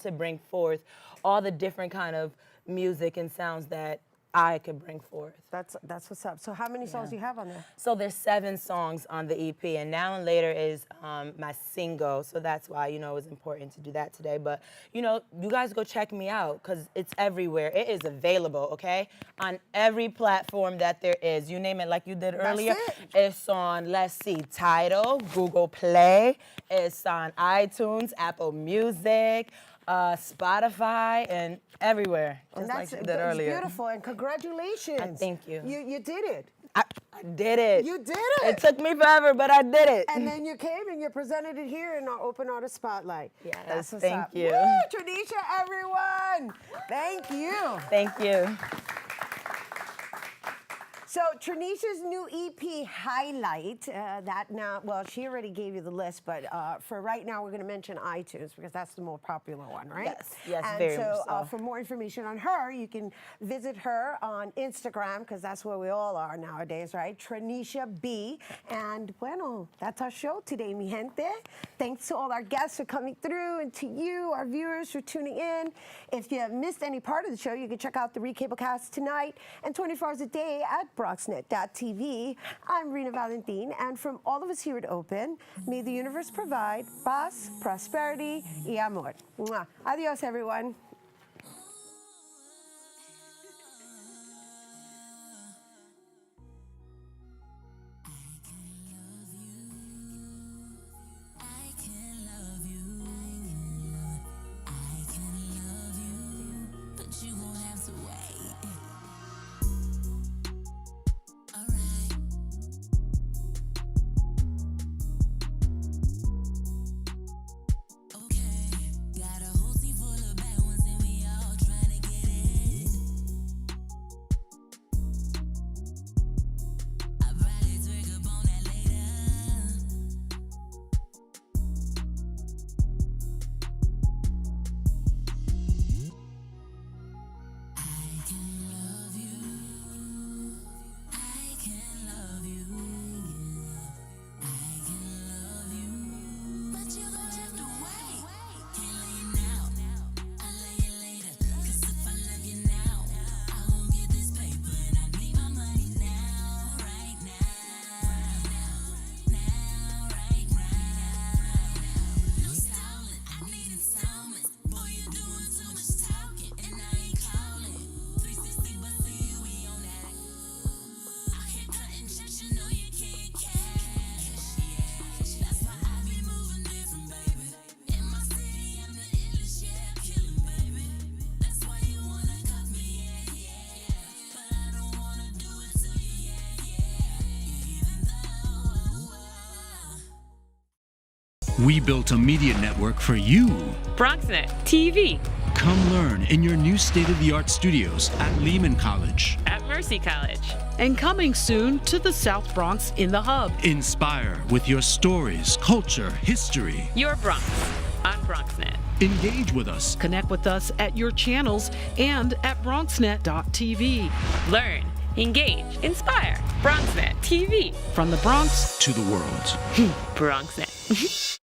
to bring forth all the different kind of music and sounds that I could bring forth. That's what's up. So how many songs do you have on there? So there's 7 songs on the EP, and Now and Later is my single. So that's why, you know, it was important to do that today. But, you know, you guys go check me out, because it's everywhere. It is available, okay? On every platform that there is. You name it, like you did earlier. It's on, let's see, Tidal, Google Play. It's on iTunes, Apple Music, Spotify, and everywhere. Just like you did earlier. It's beautiful, and congratulations. Thank you. You did it. I did it. You did it. It took me forever, but I did it. And then you came and you presented it here in our Open Artist Spotlight. Yes, That's thank you. Woo, Tranisha, everyone. Thank you. Thank you. So Tranisha's new EP, Highlight, that now, well, she already gave you the list, but for right now, we're going to mention iTunes because that's the more popular one, right? Yes, and very so. much so. For more information on her, you can visit her on Instagram because that's where we all are nowadays, right? Tranisha B. And bueno, that's our show today, mi gente. Thanks to all our guests for coming through and to you, our viewers, for tuning in. If you missed any part of the show, you can check out the Recablecast tonight and 24 hours a day at Bronxnet.tv. I'm Rhina Valentin, and from all of us here at Open, may the universe provide paz, prosperity, y amor. Mwah. Adios, everyone. You won't have to wait. Got a whole team full of bad ones and we all trying to get it. I probably twerk up on that later. I can love you. I can love you. I can love you. But you're gonna have to wait. Can't love you now. I'll love you later. 'Cause if I love you now, I won't get this paper and I need my money now, right now. Now, right now. No stalling, I need installments. Boy, you're doing too much talking and I ain't calling. 360, but see you, we on that. I can't cut and shut, you know you can't cash. That's why I be moving different, baby. In my city, I'm the illest, yeah, killing, baby. That's why you wanna cut me, yeah. But I don't wanna do it to you, yeah. Even though We built a media network for you. Bronxnet TV Come learn in your new state-of-the-art studios at Lehman College. at Mercy College. And coming soon to the South Bronx in the Hub. Inspire with your stories, culture, history. Your Bronx on Bronxnet. Engage with us. Connect with us at your channels and at Bronxnet.tv. Learn, engage, inspire. Bronxnet TV. From the Bronx to the world. Bronxnet.